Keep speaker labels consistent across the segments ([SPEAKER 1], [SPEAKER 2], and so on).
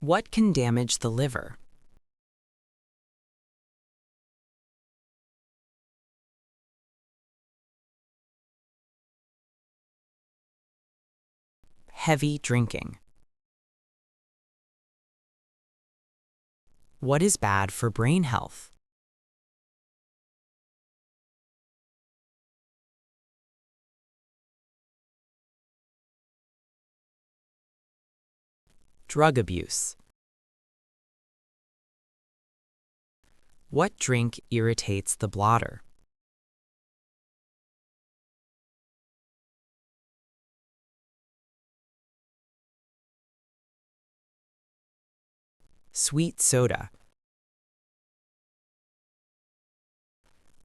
[SPEAKER 1] What can damage the liver? Heavy drinking. What is bad for brain health? Drug abuse. What drink irritates the bladder? Sweet soda.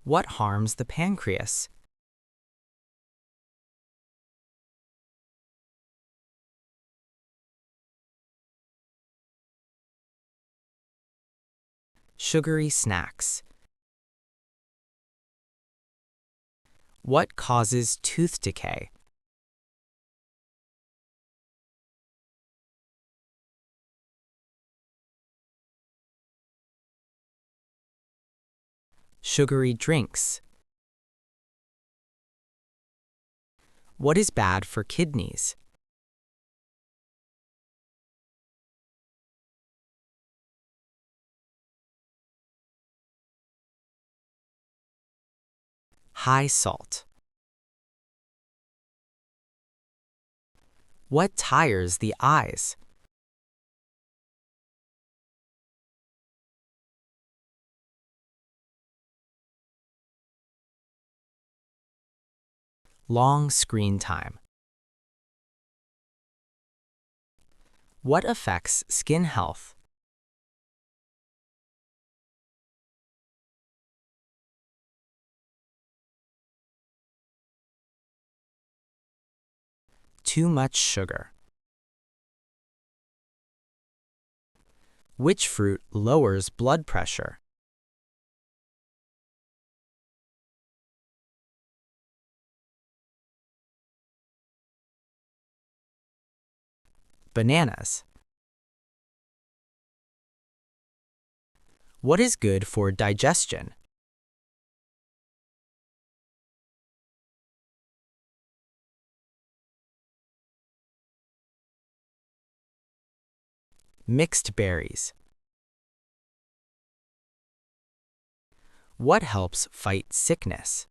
[SPEAKER 1] What harms the pancreas? Sugary snacks. What causes tooth decay? Sugary drinks. What is bad for kidneys? High salt. What tires the eyes? Long screen time. What affects skin health? Too much sugar. Which fruit lowers blood pressure? Bananas. What is good for digestion? Mixed berries. What helps fight sickness?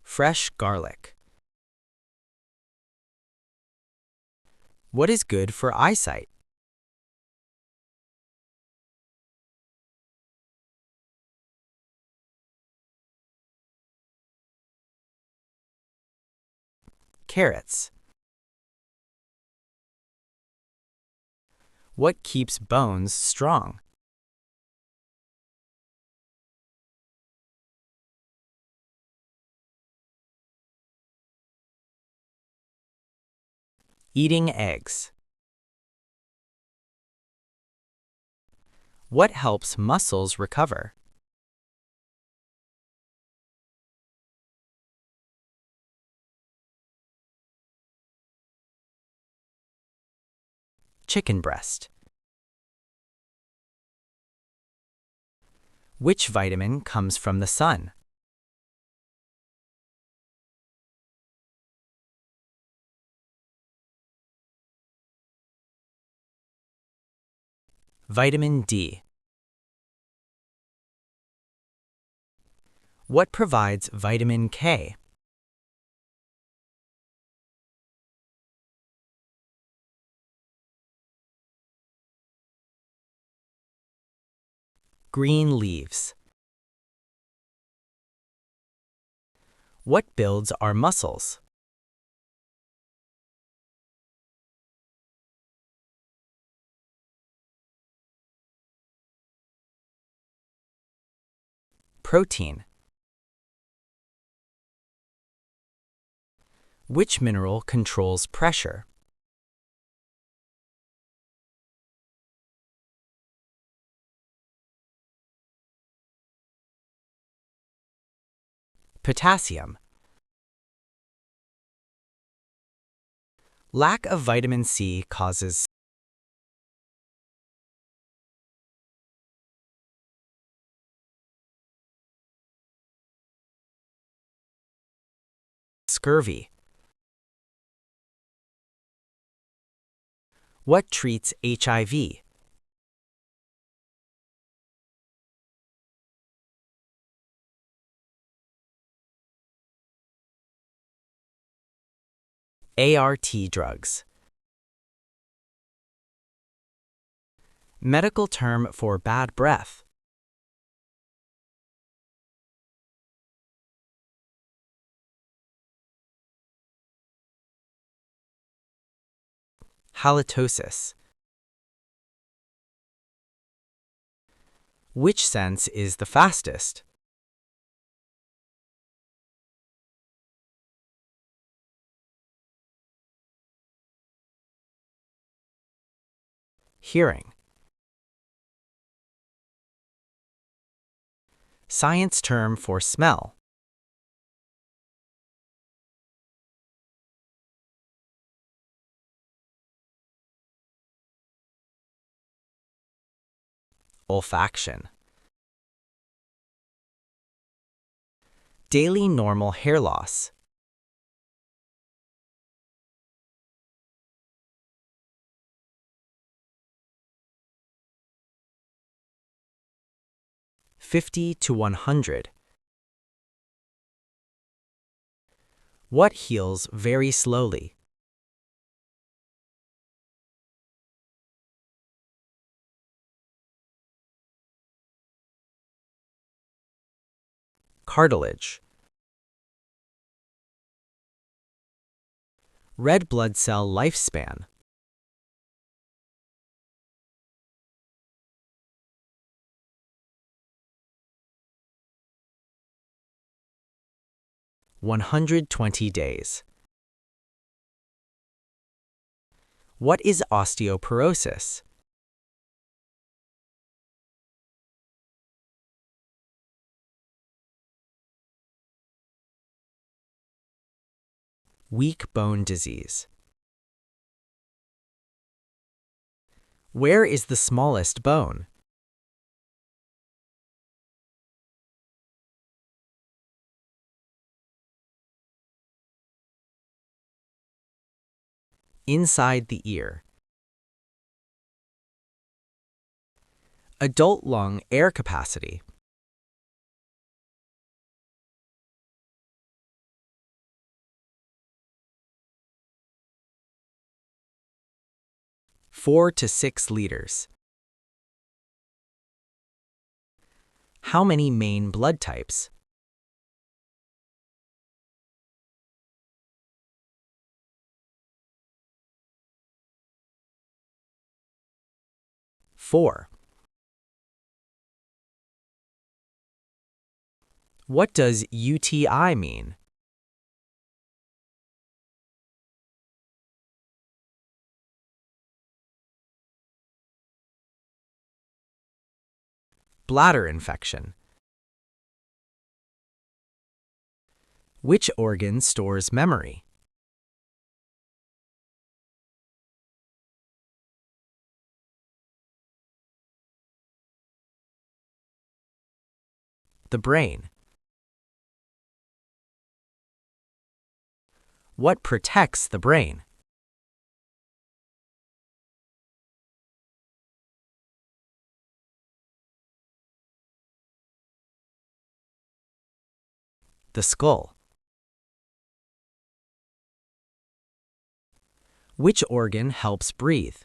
[SPEAKER 1] Fresh garlic. What is good for eyesight? Carrots. What keeps bones strong? Eating eggs. What helps muscles recover? Chicken breast. Which vitamin comes from the sun? Vitamin D. What provides vitamin K? Green leaves. What builds our muscles? Protein. Which mineral controls pressure? Potassium. Lack of vitamin C causes scurvy. What treats HIV? ART drugs. Medical term for bad breath. Halitosis. Which sense is the fastest? Hearing. Science term for smell. Olfaction. Daily normal hair loss. (50 to 100). What heals very slowly? Cartilage. Red blood cell lifespan. (120 days). What is osteoporosis? Weak bone disease. Where is the smallest bone? Inside the ear. Adult lung air capacity. (4 to 6 liters). How many main blood types? Four. What does UTI mean? Bladder infection. Which organ stores memory? The brain. What protects the brain? The skull. Which organ helps breathe?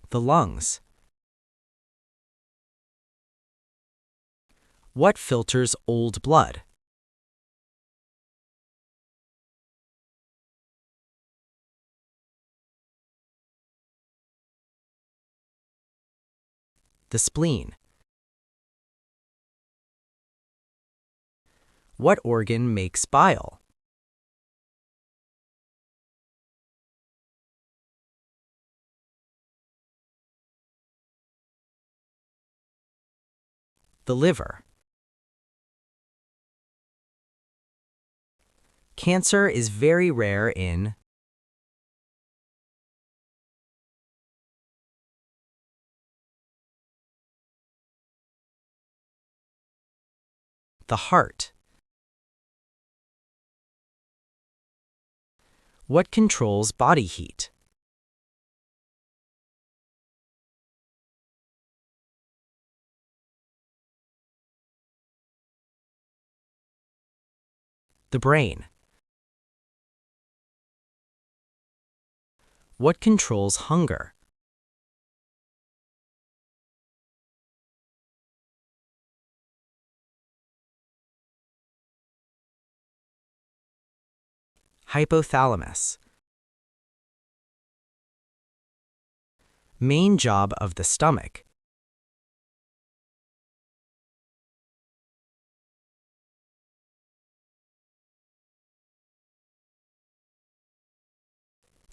[SPEAKER 1] The lungs. What filters old blood? The spleen. What organ makes bile? The liver. Cancer is very rare in the heart. What controls body heat? The brain. What controls hunger? Hypothalamus. Main job of the stomach.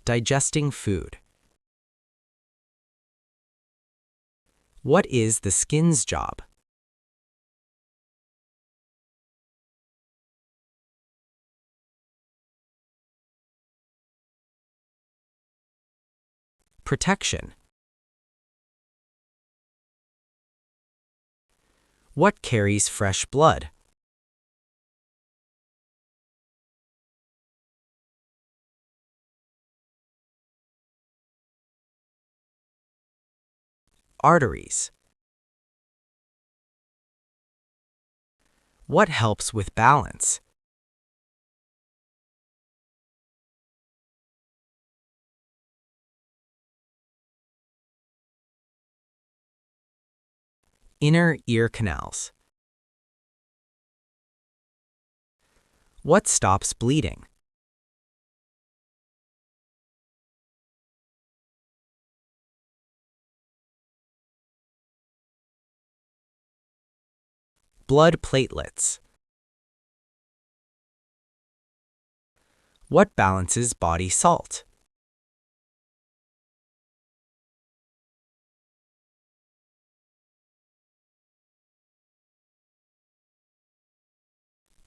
[SPEAKER 1] Digesting food. What is the skin's job? Protection. What carries fresh blood? Arteries. What helps with balance? Inner ear canals. What stops bleeding? Blood platelets. What balances body salt?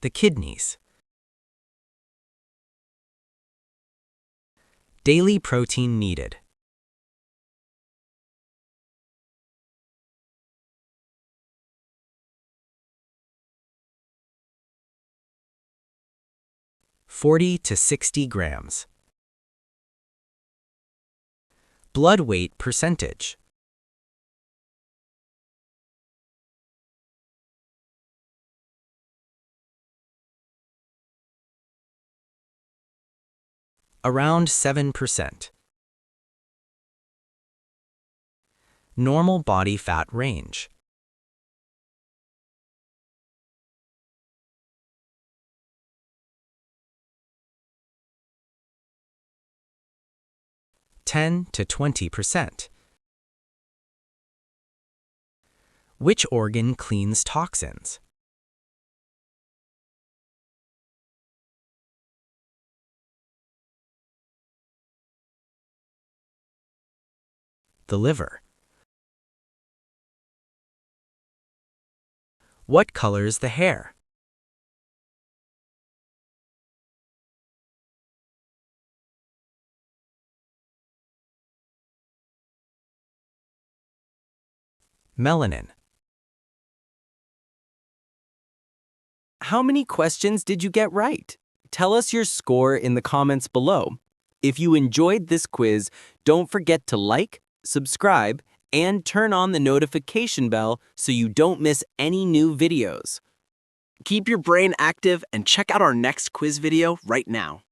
[SPEAKER 1] The kidneys. Daily protein needed. (40 to 60 grams). Blood weight percentage. Around 7%. Normal body fat range. (10 to 20%). Which organ cleans toxins? The liver. What colors the hair? Melanin.
[SPEAKER 2] How many questions did you get right? Tell us your score in the comments below. If you enjoyed this quiz, don't forget to like, subscribe, and turn on the notification bell so you don't miss any new videos. Keep your brain active and check out our next quiz video right now.